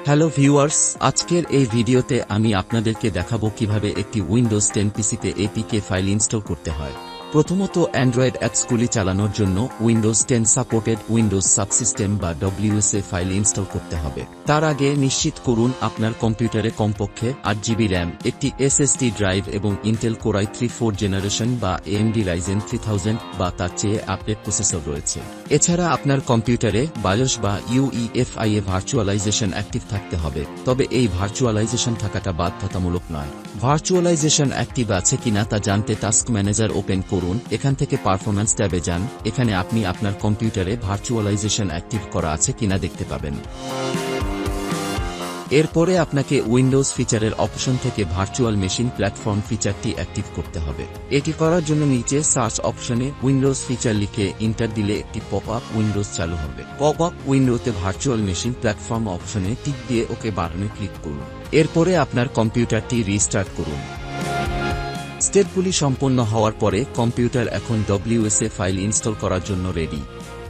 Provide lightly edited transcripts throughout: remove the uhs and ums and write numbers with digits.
Hello viewers, আজকের এই ভিডিওতে আমি আপনাদেরকে দেখাবো কিভাবে একটি উইন্ডোজ 10 পিসিতে APK ফাইল ইনস্টল করতে হয়। প্রথমত অ্যান্ড্রয়েড অ্যাপসগুলি চালানোর জন্য উইন্ডোজ 10 সাপোর্টেড উইন্ডোজ সাবসিস্টেম বা WSA ফাইল ইনস্টল করতে হবে। তার আগে নিশ্চিত করুন আপনার কম্পিউটারে কমপক্ষে 8GB RAM, একটি SSD ড্রাইভ এবং Intel Core i3 4th generation বা AMD Ryzen 3000 বা তার চেয়ে আপডেট প্রসেসর রয়েছে। এছাড়া আপনার কম্পিউটারে BIOS বা UEFI ভার্চুয়ালাইজেশন অ্যাক্টিভ থাকতে হবে, তবে এই ভার্চুয়ালাইজেশন থাকাটা বাধ্যতামূলক নয়। ভার্চুয়ালাইজেশন অ্যাক্টিভ আছে কিনা তা জানতে টাস্ক ম্যানেজার ওপেন করুন। এখান থেকে পারফরম্যান্স ট্যাবে যান। এখানে আপনি আপনার কম্পিউটারে ভার্চুয়ালাইজেশন অ্যাক্টিভ করা আছে কিনা দেখতে পাবেন। এরপরে আপনাকে উইন্ডোজ ফিচারের অপশন থেকে ভার্চুয়াল মেশিন প্ল্যাটফর্ম ফিচারটি অ্যাক্টিভ করতে হবে। এটি করার জন্য নিচে সার্চ অপশনে উইন্ডোজ ফিচার লিখে এন্টার দিলে একটি পপআপ উইন্ডোজ চালু হবে। পপআপ উইন্ডোতে ভার্চুয়াল মেশিন প্ল্যাটফর্ম অপশনে টিক দিয়ে ওকে বাটনে ক্লিক করুন। এরপরে আপনার কম্পিউটারটি রিস্টার্ট করুন। স্টেপগুলি সম্পন্ন হওয়ার পরে কম্পিউটার এখন WSA ফাইল ইনস্টল করার জন্য রেডি।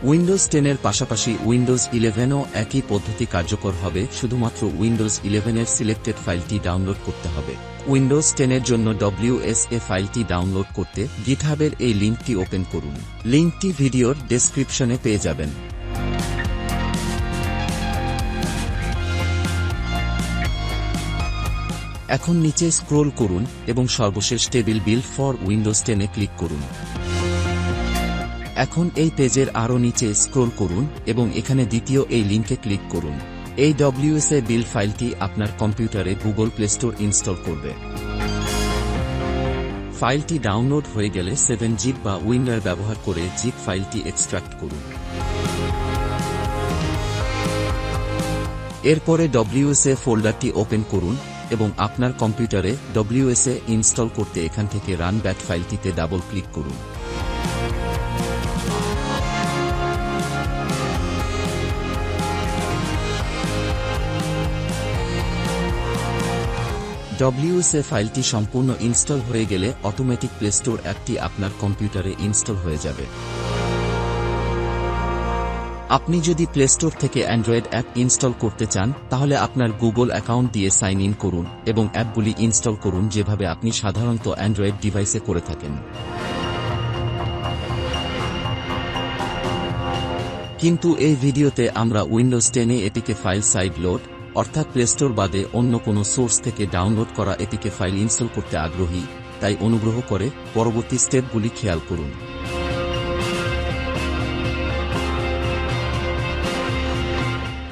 উইন্ডোজ 10 এর পাশাপাশি উইন্ডোজ 11ও একই পদ্ধতি কার্যকর হবে, শুধুমাত্র উইন্ডোজ 11 এর সিলেক্টেড ফাইলটি ডাউনলোড করতে হবে। উইন্ডোজ 10 এর জন্য WSA ফাইলটি ডাউনলোড করতে গিটহাবের এই লিঙ্কটি ওপেন করুন। লিঙ্কটি ভিডিওর ডেসক্রিপশনে পেয়ে যাবেন। এখন নিচে স্ক্রোল করুন এবং সর্বশেষ table build for Windows 10 A click করুন। এখন এই পেজের আরও নিচে স্ক্রোল করুন এবং এখানে দ্বিতীয় এই লিঙ্কে ক্লিক করুন। এই WSA বিল্ড ফাইলটি আপনার কম্পিউটারে গুগল প্লে স্টোর ইনস্টল করবে। ফাইলটি ডাউনলোড হয়ে গেলে 7zip বা উইন্ডার ব্যবহার করে জিপ ফাইলটি এক্সট্রাক্ট করুন। এরপরে WSA ফোল্ডারটি ওপেন করুন এবং আপনার কম্পিউটারে WSA ইনস্টল করতে এখান থেকে রান ব্যাট ফাইলটিতে ডাবল ক্লিক করুন। WSA ফাইলটি সম্পূর্ণ ইনস্টল হয়ে গেলে অটোমেটিক প্লে স্টোর অ্যাপটি আপনার কম্পিউটারে ইনস্টল হয়ে যাবে। আপনি যদি প্লে স্টোর থেকে অ্যান্ড্রয়েড অ্যাপ ইনস্টল করতে চান তাহলে আপনার গুগল অ্যাকাউন্ট দিয়ে সাইন ইন করুন এবং অ্যাপগুলি ইনস্টল করুন যেভাবে আপনি সাধারণত অ্যান্ড্রয়েড ডিভাইসে করে থাকেন। কিন্তু এই ভিডিওতে আমরা উইন্ডোজ 10 এ APK ফাইল সাইড লোড অর্থাৎ প্লে স্টোর বাদে অন্য কোনো সোর্স থেকে ডাউনলোড করা APK ফাইল ইনস্টল করতে আগ্রহী, তাই অনুগ্রহ করে পরবর্তী স্টেপগুলি খেয়াল করুন।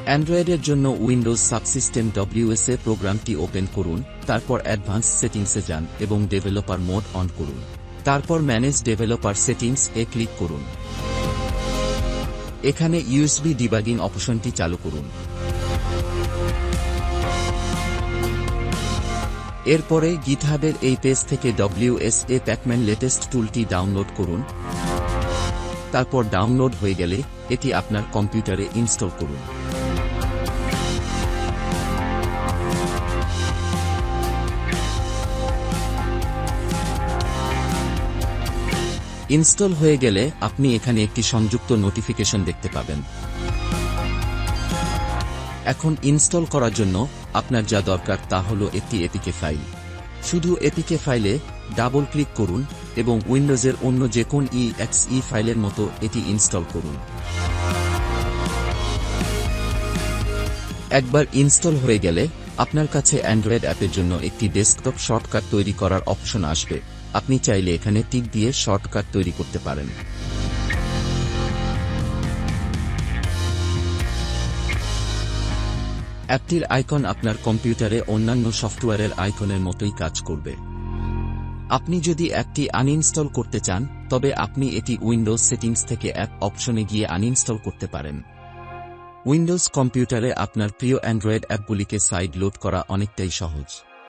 অ্যান্ড্রয়েডের জন্য উইন্ডোজ সাবসিস্টেম WSA প্রোগ্রামটি ওপেন করুন, তারপর অ্যাডভান্স সেটিংসে যান এবং ডেভেলপার মোড অন করুন। তারপর ম্যানেজ ডেভেলপার সেটিংস এ ক্লিক করুন। এখানে USB ডিবাগিং অপশনটি চালু করুন। এরপরে গিটহাবের এই পেজ থেকে WSA প্যাকম্যান লেটেস্ট টুলটি ডাউনলোড করুন। তারপর ডাউনলোড হয়ে গেলে এটি আপনার কম্পিউটারে ইনস্টল করুন। ইনস্টল হয়ে গেলে আপনি এখানে একটি সংযুক্ত নোটিফিকেশন দেখতে পাবেন। এখন ইনস্টল করার জন্য আপনার যা দরকার তা হলো একটি APK ফাইল। শুধু APK ফাইলে ডাবল ক্লিক করুন এবং উইন্ডোজের অন্য যে কোন exe ফাইলের মতো এটি ইনস্টল করুন। একবার ইনস্টল হয়ে গেলে আপনার কাছে অ্যান্ড্রয়েড অ্যাপের জন্য একটি ডেস্কটপ শর্টকাট তৈরি করার অপশন আসবে। আপনি চাইলে এখানে টিক দিয়ে শর্টকাট তৈরি করতে পারেন। অ্যাপটির আইকন আপনার কম্পিউটারে অন্যান্য সফটওয়্যারের আইকনের মতোই কাজ করবে। আপনি যদি অ্যাপটি আনইনস্টল করতে চান তবে আপনি এটি উইন্ডোজ সেটিংস থেকে অ্যাপ অপশনে গিয়ে আনইনস্টল করতে পারেন। উইন্ডোজ কম্পিউটারে আপনার প্রিয় অ্যান্ড্রয়েড অ্যাপগুলিকে সাইড লোড করা অনেকটাই সহজ।